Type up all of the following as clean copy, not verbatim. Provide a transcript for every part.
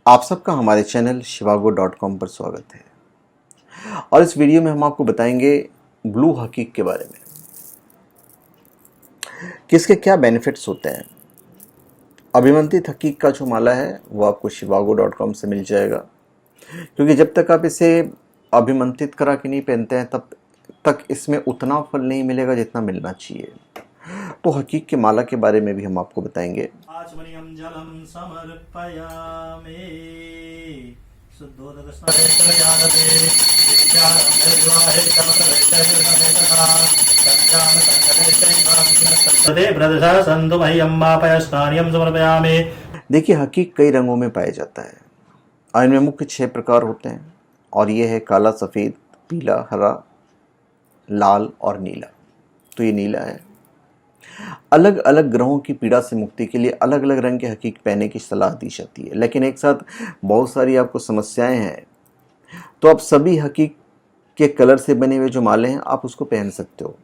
आप सबका हमारे चैनल shivago.com पर स्वागत है और इस वीडियो में हम आपको बताएंगे ब्लू हकीक के बारे में कि इसके क्या बेनिफिट्स होते हैं। अभिमंत्रित हकीक का जो माला है वो आपको shivago.com से मिल जाएगा, क्योंकि जब तक आप इसे अभिमंत्रित करा के नहीं पहनते हैं तब तक इसमें उतना फल नहीं मिलेगा जितना मिलना चाहिए। तो हकीक के माला के बारे में भी हम आपको बताएंगे। देखिए, हकीक कई रंगों में पाया जाता है और इनमें मुख्य 6 प्रकार होते हैं और ये है काला, सफ़ेद, पीला, हरा, लाल और नीला। तो ये नीला है। अलग अलग ग्रहों की पीड़ा से मुक्ति के लिए अलग अलग रंग के हकीक पहनने की सलाह दी जाती है, लेकिन एक साथ बहुत सारी आपको समस्याएं हैं, तो आप सभी हकीक के कलर से बने हुए जो माले हैं आप उसको पहन सकते हो।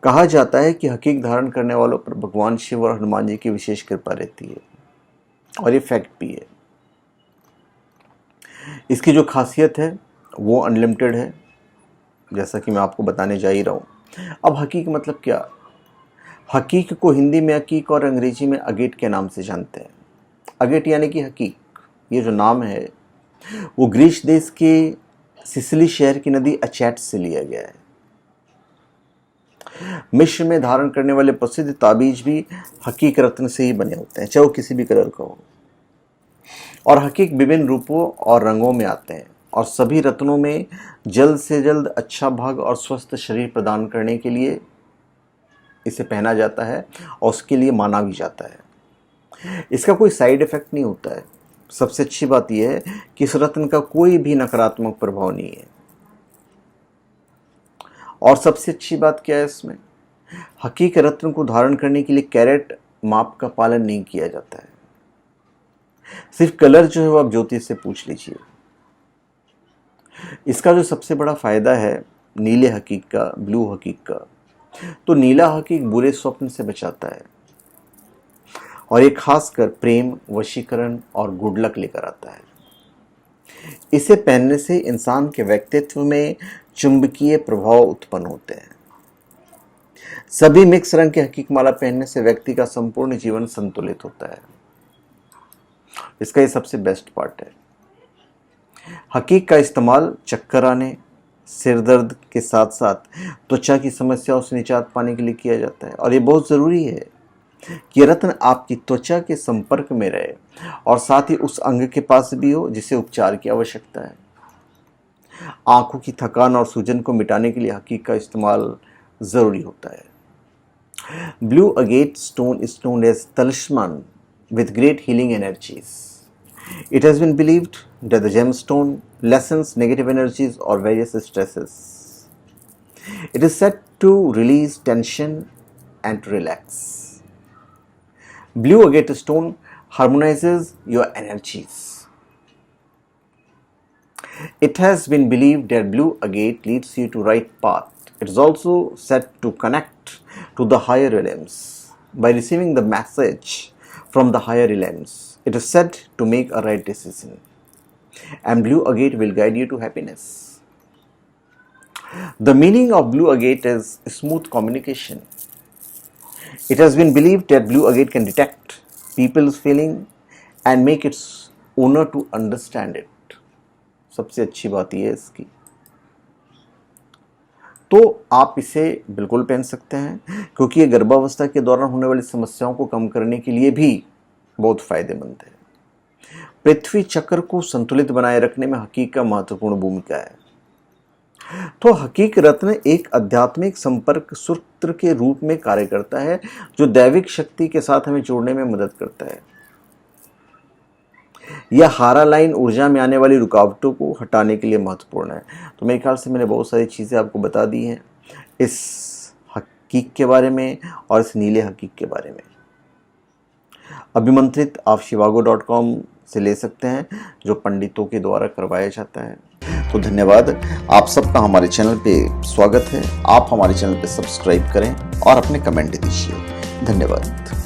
कहा जाता है कि हकीक धारण करने वालों पर भगवान शिव और हनुमान जी की विशेष कृपा रहती है और ये फैक्ट भी है। इसकी जो खासियत है वो अनलिमिटेड है, जैसा कि मैं आपको बताने जा ही रहा हूँ। अब हकीक मतलब क्या? हकीक को हिंदी में हकीक और अंग्रेजी में अगेट के नाम से जानते हैं। अगेट यानी कि हकीक, ये जो नाम है वो ग्रीस देश के सिसिली शहर की नदी अचैट से लिया गया है। मिस्र में धारण करने वाले प्रसिद्ध ताबीज भी हकीक रत्न से ही बने होते हैं, चाहे वो किसी भी कलर का हो। और हकीक विभिन्न रूपों और रंगों में आते हैं और सभी रत्नों में जल्द से जल्द अच्छा भाग और स्वस्थ शरीर प्रदान करने के लिए इसे पहना जाता है और उसके लिए माना भी जाता है। इसका कोई साइड इफेक्ट नहीं होता है। सबसे अच्छी बात यह है कि इस रत्न का कोई भी नकारात्मक प्रभाव नहीं है। और सबसे अच्छी बात क्या है इसमें, हकीक रत्न को धारण करने के लिए कैरेट माप का पालन नहीं किया जाता है। सिर्फ कलर जो है वो आप ज्योतिष से पूछ लीजिए। इसका जो सबसे बड़ा फायदा है नीले हकीक का, ब्लू हकीक का, तो नीला हकीक बुरे स्वप्न से बचाता है और ये खासकर प्रेम, वशीकरण और गुड लक लेकर आता है। इसे पहनने से इंसान के व्यक्तित्व में चुंबकीय प्रभाव उत्पन्न होते हैं। सभी मिक्स रंग के हकीक माला पहनने से व्यक्ति का संपूर्ण जीवन संतुलित होता है। इसका ये सबसे बेस्ट पार्ट है। हकीक का इस्तेमाल चक्कर आने, सिर दर्द के साथ साथ त्वचा की समस्याओं से निजात पाने के लिए किया जाता है और ये बहुत ज़रूरी है कि ये रत्न आपकी त्वचा के संपर्क में रहे और साथ ही उस अंग के पास भी हो जिसे उपचार की आवश्यकता है। आंखों की थकान और सूजन को मिटाने के लिए हकीक का इस्तेमाल ज़रूरी होता है। Blue agate stone is known as talisman with great healing energies. It has been believed that the gemstone lessens negative energies or various stresses. It is said to release tension and to relax. Blue agate stone harmonizes your energies. It has been believed that blue agate leads you to right path. It is also said to connect to the higher realms by receiving the message from the higher realms. It is said to make a right decision, and blue agate will guide you to happiness. The meaning of blue agate is smooth communication. It has been believed that blue agate can detect people's feeling and make its owner to understand it. सबसे अच्छी बात यह है इसकी। तो आप इसे बिल्कुल पहन सकते हैं, क्योंकि ये गर्भावस्था के दौरान होने वाली समस्याओं को कम करने के लिए भी बहुत फायदेमंद है। पृथ्वी चक्र को संतुलित बनाए रखने में हकीक का महत्वपूर्ण भूमिका है। तो हकीक रत्न एक आध्यात्मिक संपर्क सूत्र के रूप में कार्य करता है जो दैविक शक्ति के साथ हमें जोड़ने में मदद करता है। यह हारा लाइन ऊर्जा में आने वाली रुकावटों को हटाने के लिए महत्वपूर्ण है। तो मेरे ख्याल से मैंने बहुत सारी चीज़ें आपको बता दी हैं इस हकीक के बारे में और इस नीले हकीक के बारे में। अभिमंत्रित आप shivago.com से ले सकते हैं, जो पंडितों के द्वारा करवाया जाता है। तो धन्यवाद, आप सबका हमारे चैनल पे स्वागत है। आप हमारे चैनल पे सब्सक्राइब करें और अपने कमेंट दीजिए। धन्यवाद।